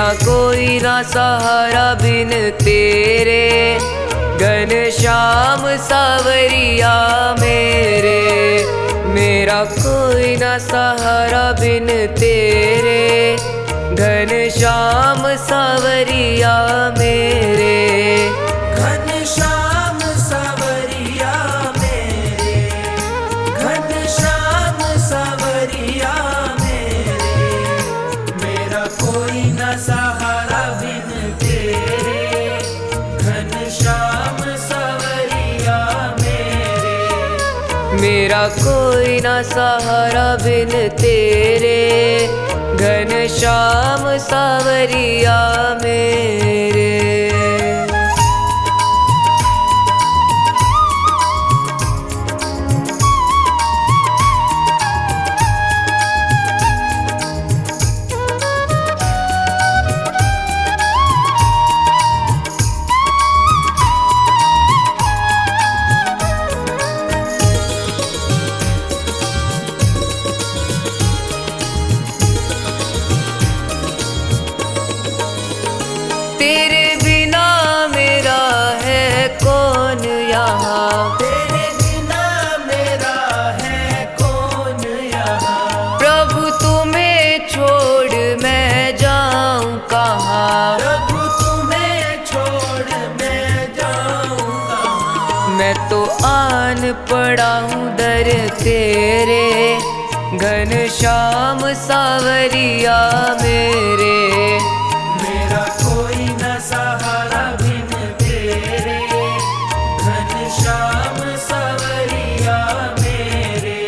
मेरा कोई ना सहारा बिन तेरे, घनश्याम सावरिया मेरे। मेरा कोई ना सहारा बिन तेरे, घनश्याम सावरिया मेरे। घनश्याम सावरिया मेरे, घनश्याम सावरिया मेरे। मेरा कोई न सहारा बिन तेरे, घनश्याम सावरिया मेरे। मेरा कोई ना सहारा बिन तेरे, घनश्याम सावरिया मेरे। तेरे बिना मेरा है कौन यहाँ, तेरे बिना मेरा है कौन यहाँ। प्रभु तुम्हें छोड़ मैं जाऊँ कहाँ। प्रभु तुम्हें छोड़ मैं जाऊँ कहाँ। मैं तो आन पड़ा हूँ दर तेरे, घनश्याम सावरिया मेरे। मेरा कोई न सहारा बिन तेरे, घनश्याम सावरिया मेरे।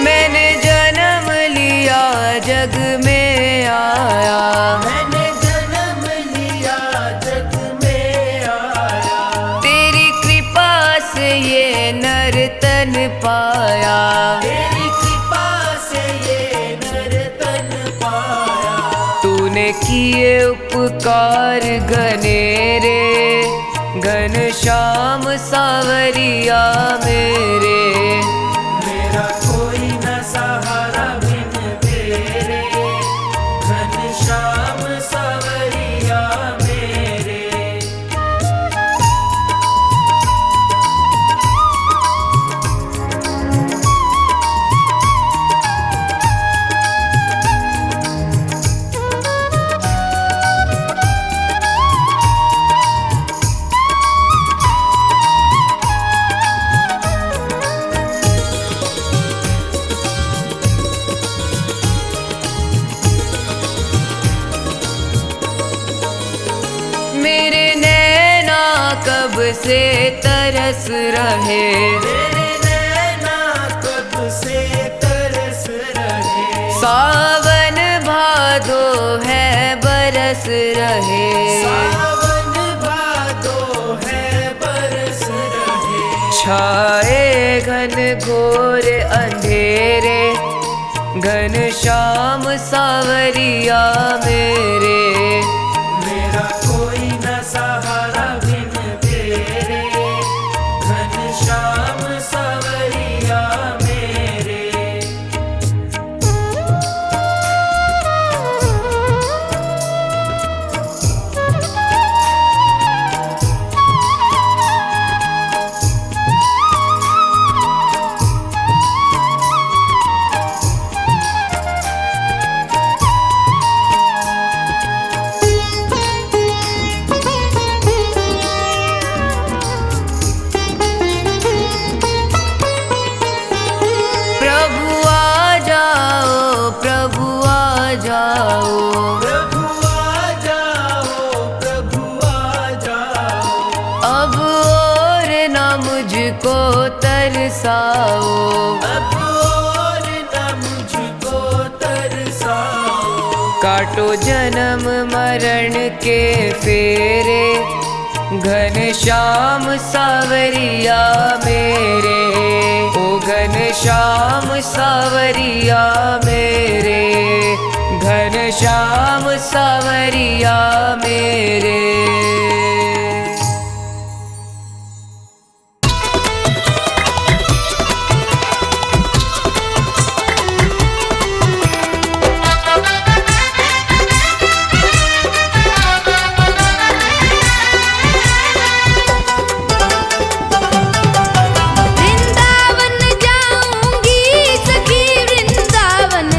मैंने जन्म लिया जग में आया, मैंने जन्म लिया जग में आया। तेरी कृपा से ये नर तन पाया। तेरी कृपा से ये नर तन पाया। तूने किए उपकार घनेरे, घनश्याम सावरिया मेरे। मेरा कोई न सहारा बिन तेरे, घनश्याम सावरिया मेरे। मेरे नैना कब से तरस रहे, तेरे नैना कब से तरस रहे। सावन भादो है बरस रहे। सावन भादो है बरस रहे। छाए घन घोर अंधेरे, घनश्याम सावरिया मेरे। मेरा कोई न सहारा बिन तेरे, घनश्याम सावरिया मेरे। मुझको तरसाओ, अब और न मुझको तरसाओ। काटो जन्म मरण के फेरे, घनश्याम सावरिया मेरे, ओ घनश्याम सावरिया मेरे, घनश्याम सावरिया मेरे। वृंदावन जाऊंगी सखी, वृंदावन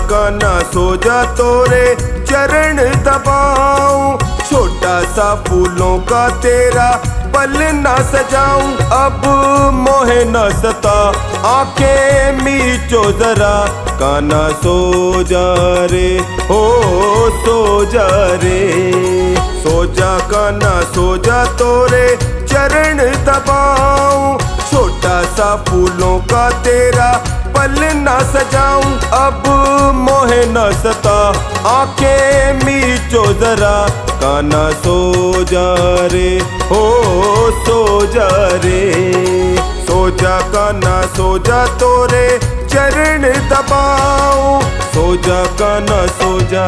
कान्हा सो जा तोरे चरण दबाऊं, छोटा सा फूलों का तेरा पल ना सजाऊं। अब मोहे न सता आंखें मीचो जरा, कान्हा सो जा रे हो सो जा रे। सो जा कान्हा सो जा तोरे चरण दबाऊं, छोटा सा फूलों का तेरा पल ना सजाऊं। अब मोहे न सता आंखें मीचो जरा, कान्हा सो जा रे हो सो जा रे। सो जा कान्हा सो जा तोरे चरण दबाऊं, सो जा कान्हा सो जा।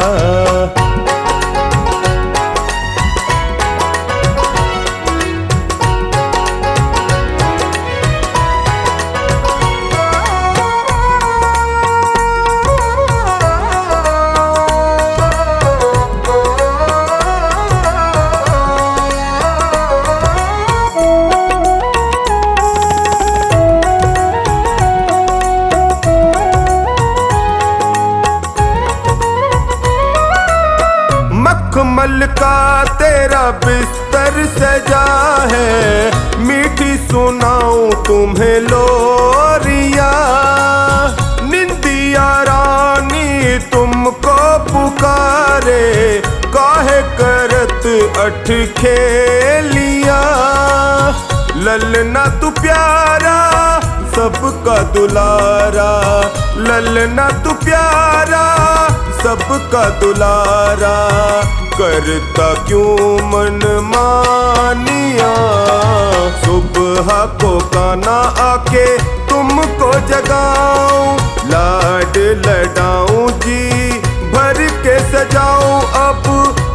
मखमल का तेरा बिस्तर सजा है, मीठी सुनाऊं तुम्हें लोरिया। निंदिया रानी तुमको पुकारे, काहे करत अठ खेलिया। ललना तू प्यारा सबका दुलारा, ललना तू प्यारा सबका दुलारा। करता क्यों मन मानिया, सुबह को कान्हा आके तुमको जगाऊं। लाड लडाऊं जी भर के सजाऊं, अब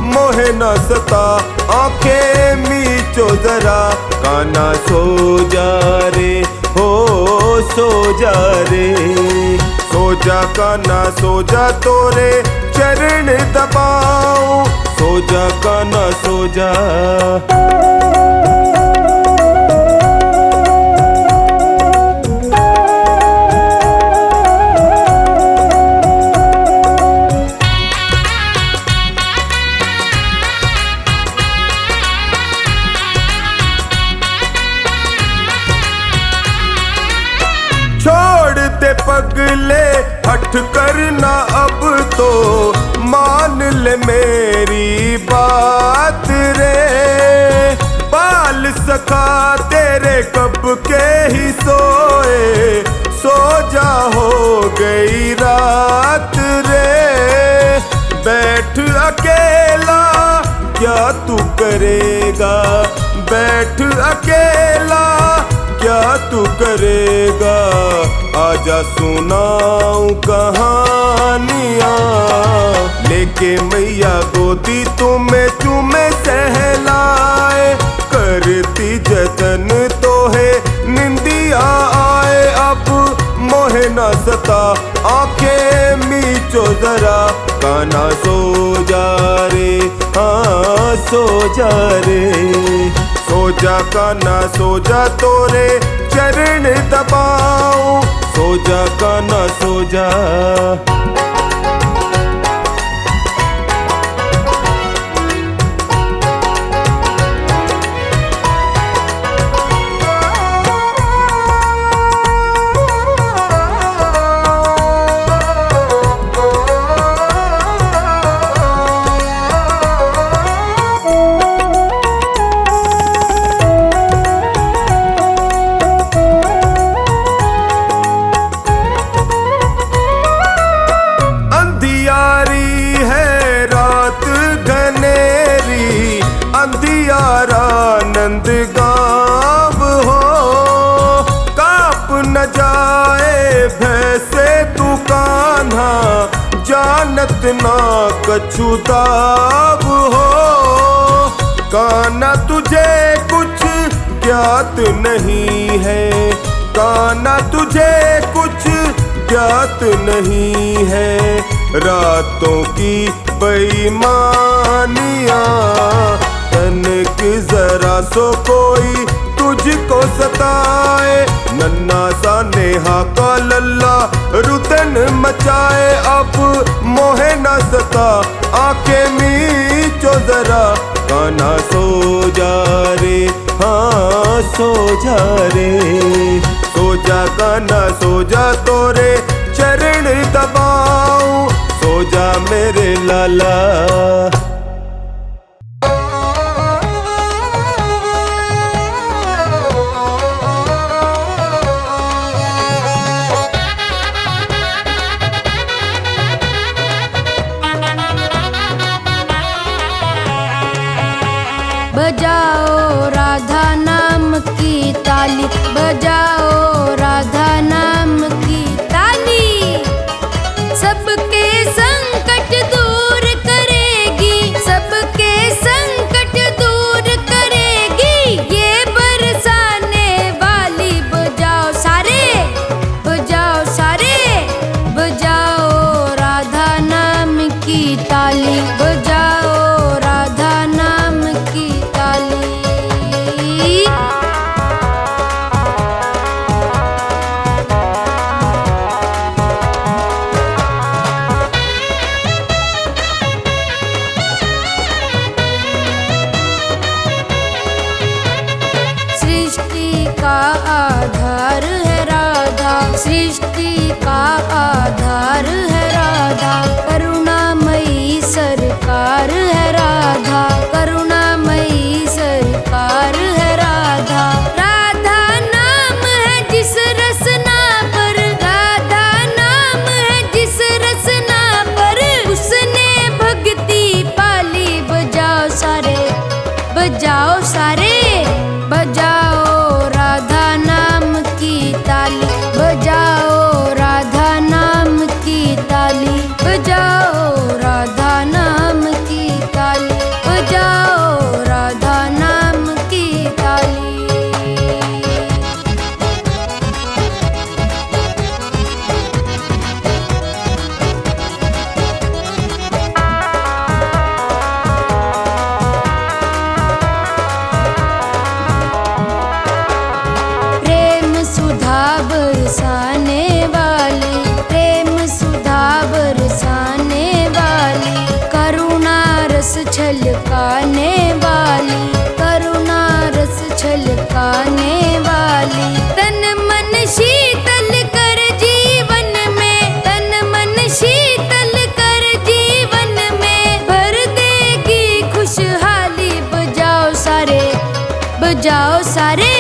मोहे न सता आंखें मीचो जरा, कान्हा सो जा रे हो सो जा रे। सो जा कान्हा सो जा तोरे चरण दबाऊं, सो जा कान्हा सो जा। छोड़ दे पगले हट करना अब तो, मान ले मेरी बात रे। बाल सखा तेरे कब के ही सोए, सो जा हो गई रात रे। बैठ अकेला क्या तू करेगा, बैठ अकेला क्या तू करेगा। आजा सुनाऊं कहानियाँ, लेके मैया गोदी तुम्हें चूमे सहलाए। करती जतन तो है निंदिया आए, अब मोहे न सता आंखें मीचो जरा, कान्हा सो जा रे हाँ सो जा रे। सो जा कान्हा सो जा तोरे चरण दबाऊं, सो जा कान्हा सो जा। नंद गाँव हो, काप न जाए भैसे तू कान्हा, जानत ना कछु दाव हो। कान्हा तुझे कुछ ज्ञात नहीं है, कान्हा तुझे कुछ ज्ञात नहीं है। रातों की बेईमानियाँ तनिक जरा सो कोई तुझको सताए। नन्ना सा नेहा का लल्ला रुदन मचाए, अब मोहे न सता आके मीचो जरा। कान्हा सो जा रे, हाँ सो जा रे, सो जा कान्हा सो जा तोरे चरण दबाऊं, सो जा मेरे लाला। बजाओ राधा नाम की ताली, बजाओ राधा नाम की ताली। सबके संकट दूर करेगी, सबके संकट दूर करेगी, ये बरसाने वाली। बजाओ सारे, बजाओ सारे, बजाओ राधा नाम की ताली, बजाओ राधा नाम की ताली। सृष्टि का आधार है राधा, सृष्टि का आधार है राधा, करुणामयी सरकार है राधा, करुणामयी सरकार है राधा। राधा नाम है जिस रसना पर, राधा नाम है जिस रसना पर, उसने भक्ति पाली। बजाओ सारे, बजाओ सारे, बजाओ राधा नाम की ताली, बजाओ राधा नाम की ताली, बजाओ राधा नाम की ताली, बजाओ राधा नाम की ताली। प्रेम सुधा बरसाने वाली, प्रेम सुधा बरसाने वाली, करुणा रस छलकाने वाली, करुणा रस छलकाने वाली। तन मन शीतल कर जीवन में, तन मन शीतल कर जीवन में, भर देगी खुशहाली। बजाओ सारे, बजाओ सारे,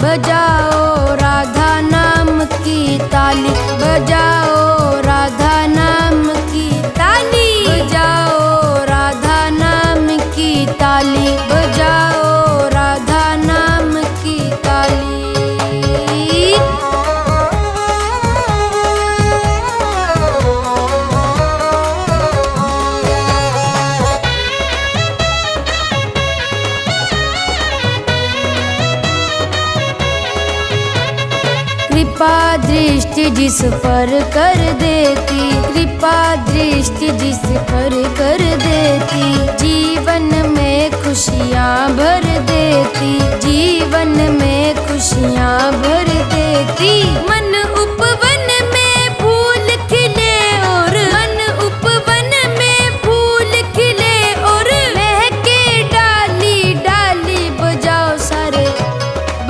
बजाओ राधा नाम की ताली, बजाओ राधा नाम की ताली, बजाओ राधा नाम की ताली, बजाओ राधा नाम की ताली। कृपा दृष्टि जिस पर कर देती, कृपा दृष्टि जिस पर कर देती, जीवन में खुशियाँ भर देती, जीवन में खुशियाँ भर देती। मन उपवन में फूल खिले और, मन उपवन में फूल खिले और, महके डाली डाली। बजाओ सारे,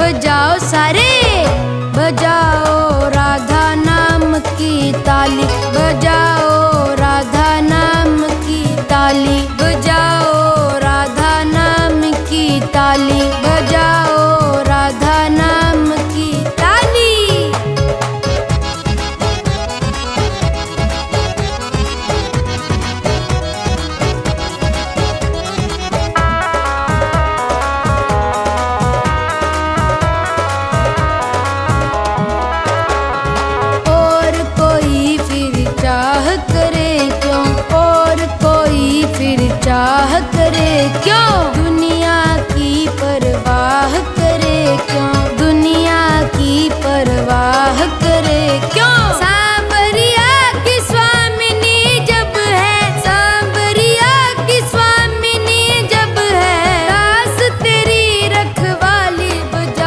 बजाओ सारे, बजाओ राधा नाम की ताली, बजाओ राधा नाम की ताली, बजाओ राधा नाम की ताली, बजाओ राधा नाम की ताली। और कोई फिर चाह करे क्यों, और कोई फिर चाह करे क्यों, दुनिया की परवाह करे क्यों, दुनिया की परवाह करे क्यों। सांवरिया की स्वामिनी जब है, सांवरिया की स्वामिनी जब है, दास तेरी रखवाली। बजा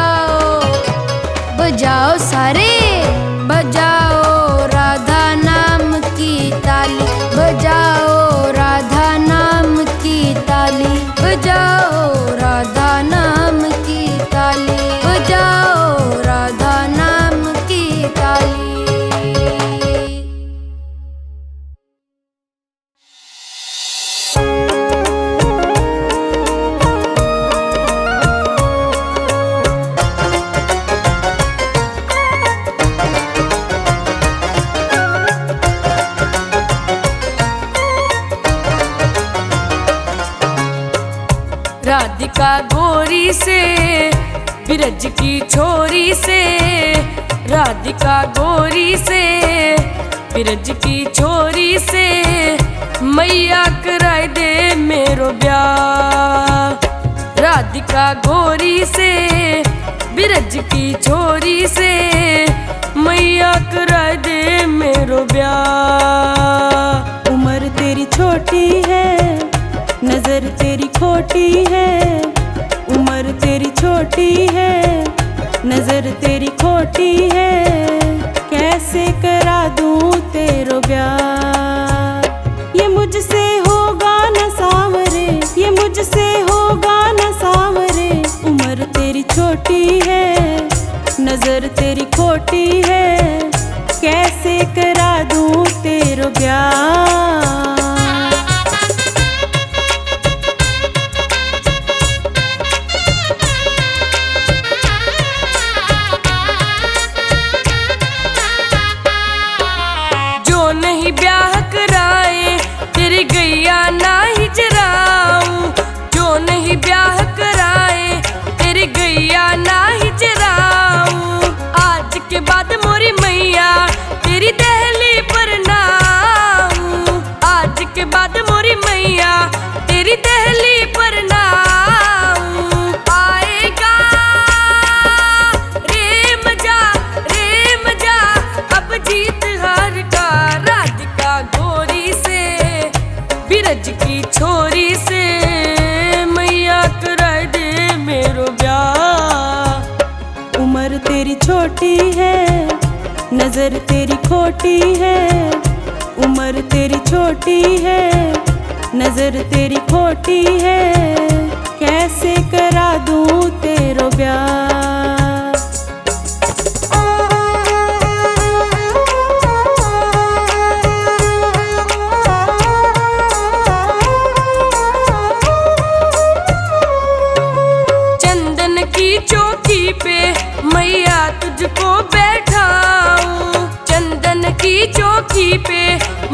राधिका गोरी से बिरज की छोरी से, राधिका गोरी से बिरज की छोरी से, मैया कराए दे मेरो ब्याह। राधिका गोरी से बिरज की छोरी से, मैया कराए दे मेरो ब्याह। उम्र तेरी छोटी है, नजर तेरी खोटी है। उम्र तेरी छोटी है, नजर तेरी खोटी है। कैसे करा दूं तेरो ब्याह। ये मुझसे होगा न सांवरे, ये मुझसे होगा न सांवरे। उम्र तेरी छोटी है, नजर तेरी खोटी है। कैसे करा दूं तेरो ब्याह। ब्याह कराए तेरी गैया ना ही चराऊं, जो नहीं ब्याह कराए तेरी गैया ना ही चराऊं। आज के बाद मोरी मैया तेरी दहली पर ना आऊं, आज के बाद मोरी मैया तेरी दहली पर ना आऊं। आएगा रे मजा अब जीत हार का। गोरी से बिरज की छोरी से, मैया कराए दे मेरो ब्याह। उम्र तेरी छोटी है, नजर तेरी खोटी है। उम्र तेरी छोटी है, नजर तेरी खोटी है। कैसे करा दूं तेरो ब्याह। चौकी पे मैया तुझको बैठाऊं, चंदन की चौकी पे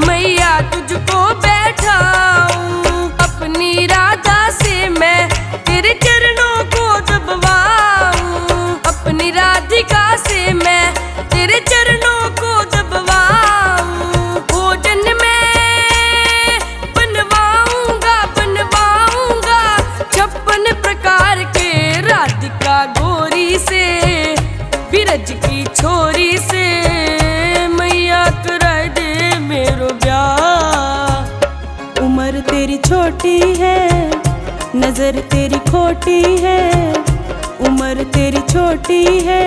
मैया तुझको बैठाऊं। अपनी राधा से मैं तेरे चरणों को दबवाऊं, अपनी राधिका से मैं तेरे चरणों को दबवाऊं। भोजन में बनवाऊंगा 56 प्रकार के। राधिका गोरी से बिरज की छोरी से, मैया कराए दे मेरो ब्याह। उम्र तेरी छोटी है, नजर तेरी खोटी है। उम्र तेरी छोटी है,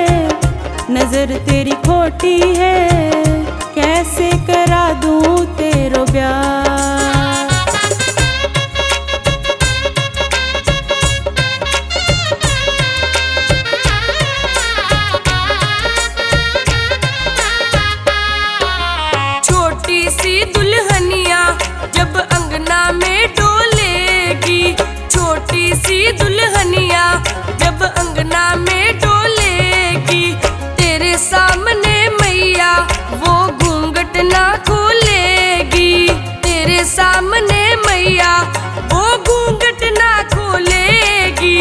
नजर तेरी खोटी है। कैसे करा दूं तेरो ब्याह। सी दुल्हनिया जब अंगना में डोलेगी, छोटी सी दुल्हनिया जब अंगना में डोलेगी। तेरे सामने मैया वो घूंघट ना खोलेगी, तेरे सामने मैया वो घूंघट ना खोलेगी।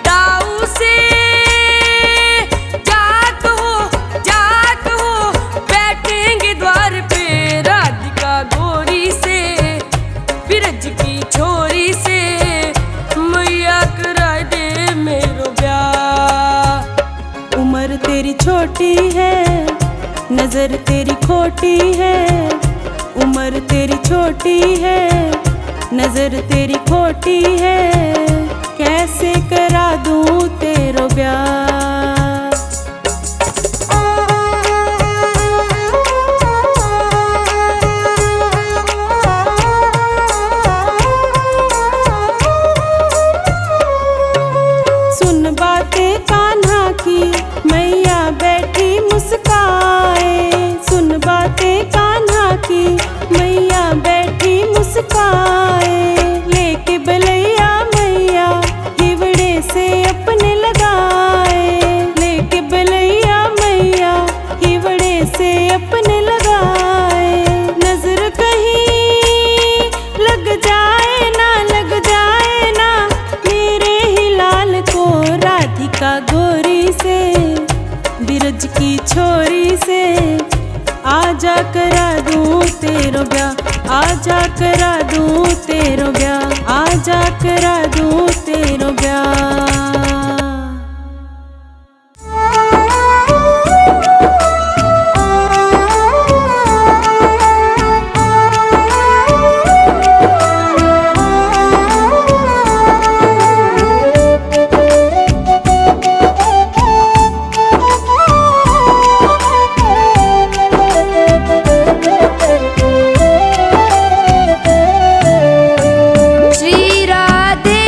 दाऊ से जाग हो बैठेंगे द्वार पे। गोरी से बिरज की छोरी से, मैया कराए दे मेरो ब्याह। उम्र तेरी छोटी है, नजर तेरी खोटी है। उम्र तेरी छोटी है, नजर तेरी खोटी है। कैसे करा दूं तेरो ब्याह। कान्हा की मैया बैठी मुस्काए। सुन बातें कान्हा की मैया बैठी मुस्काए। लेके बलैया मैया हिवड़े से अपने लगाए। तेरो ब्याह, आजा करा दूं तेरो ब्याह, आजा करा दूं तेरो ब्याह। श्री राधे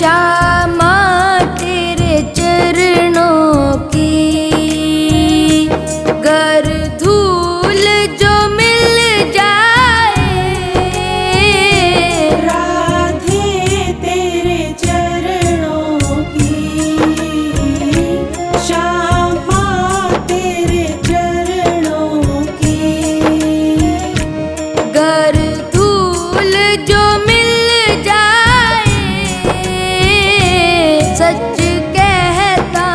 श्यामा तेरे चरणों की गर धूल जो मिल जाए, राधे तेरे चरणों की श्यामा तेरे चरणों की गर धूल जो मिल जाए, सच कहता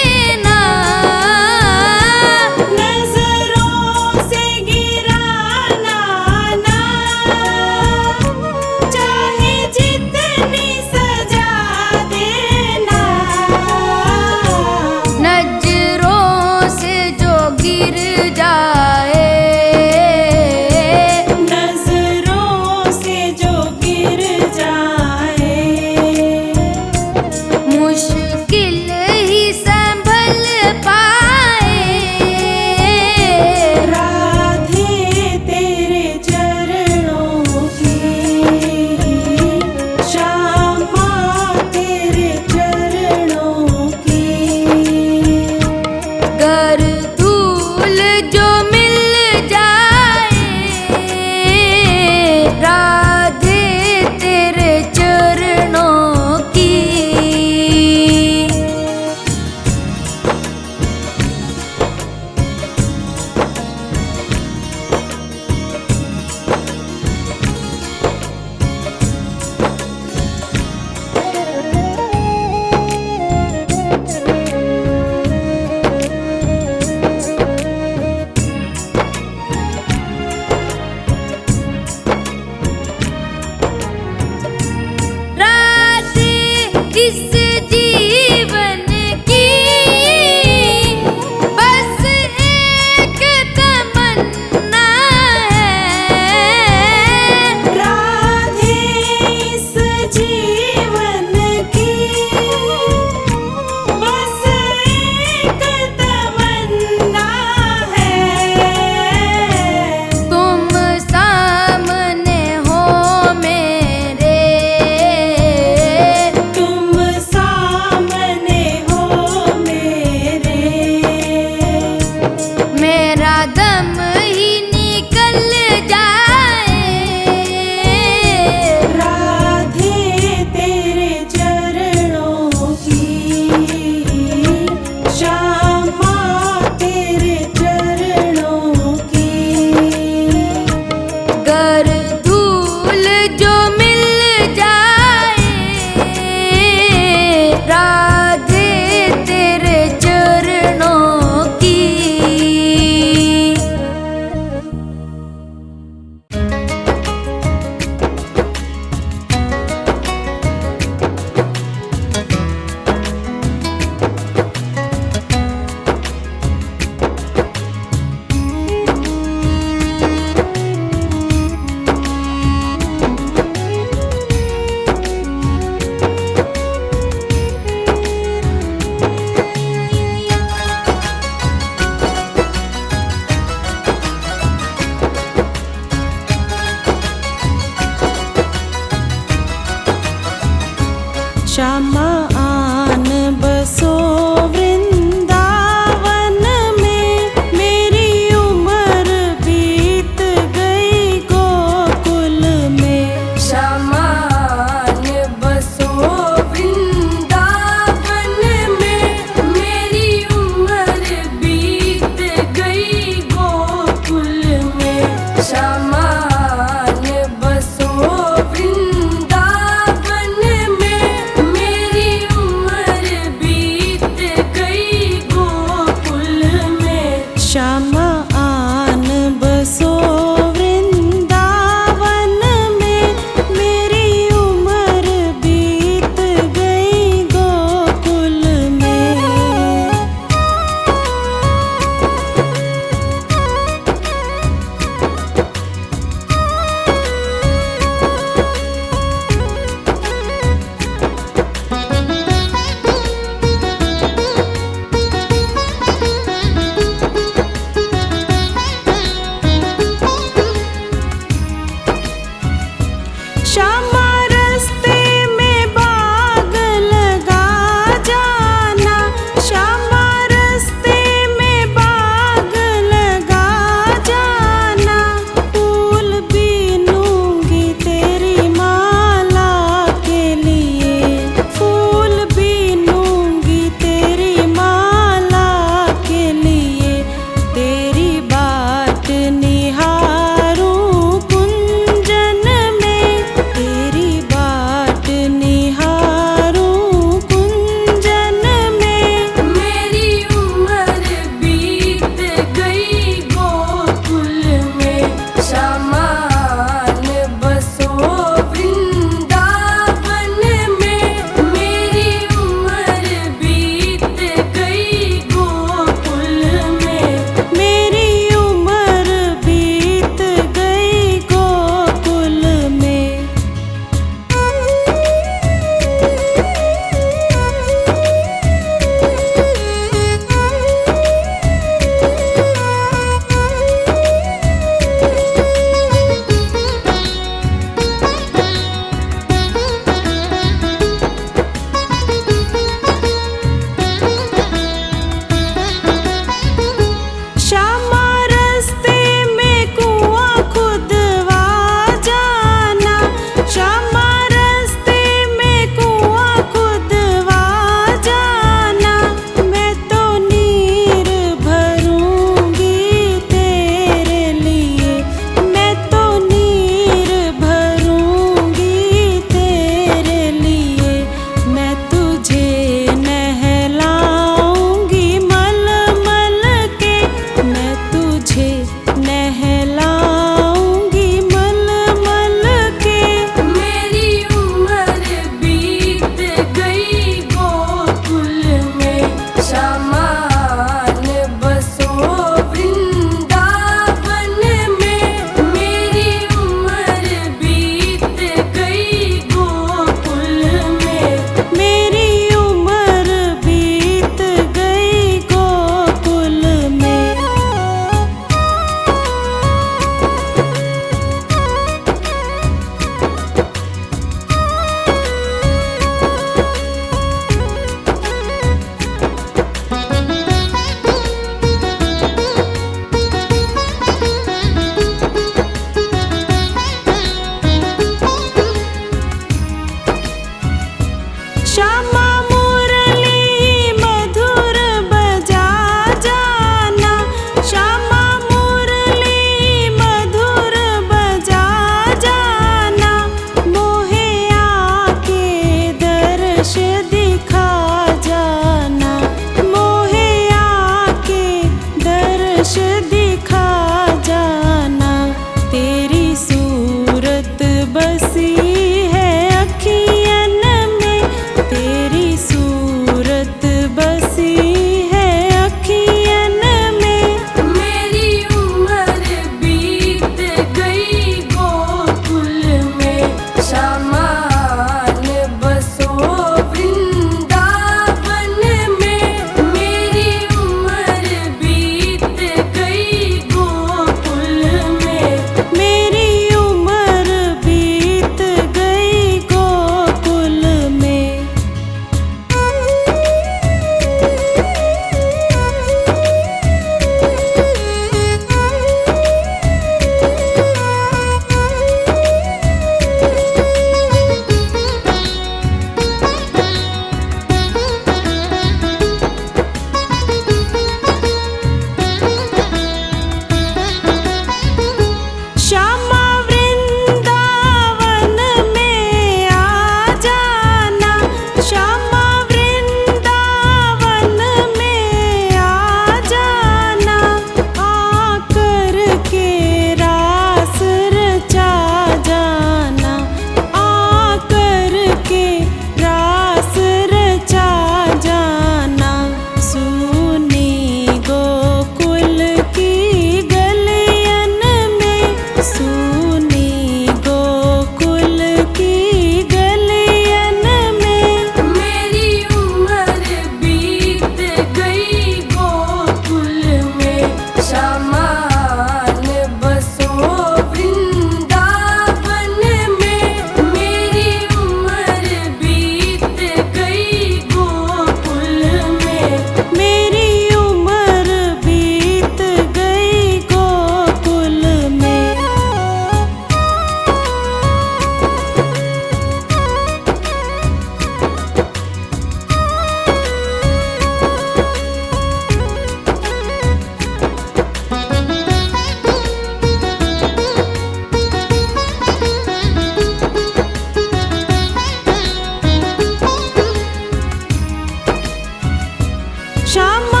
रामा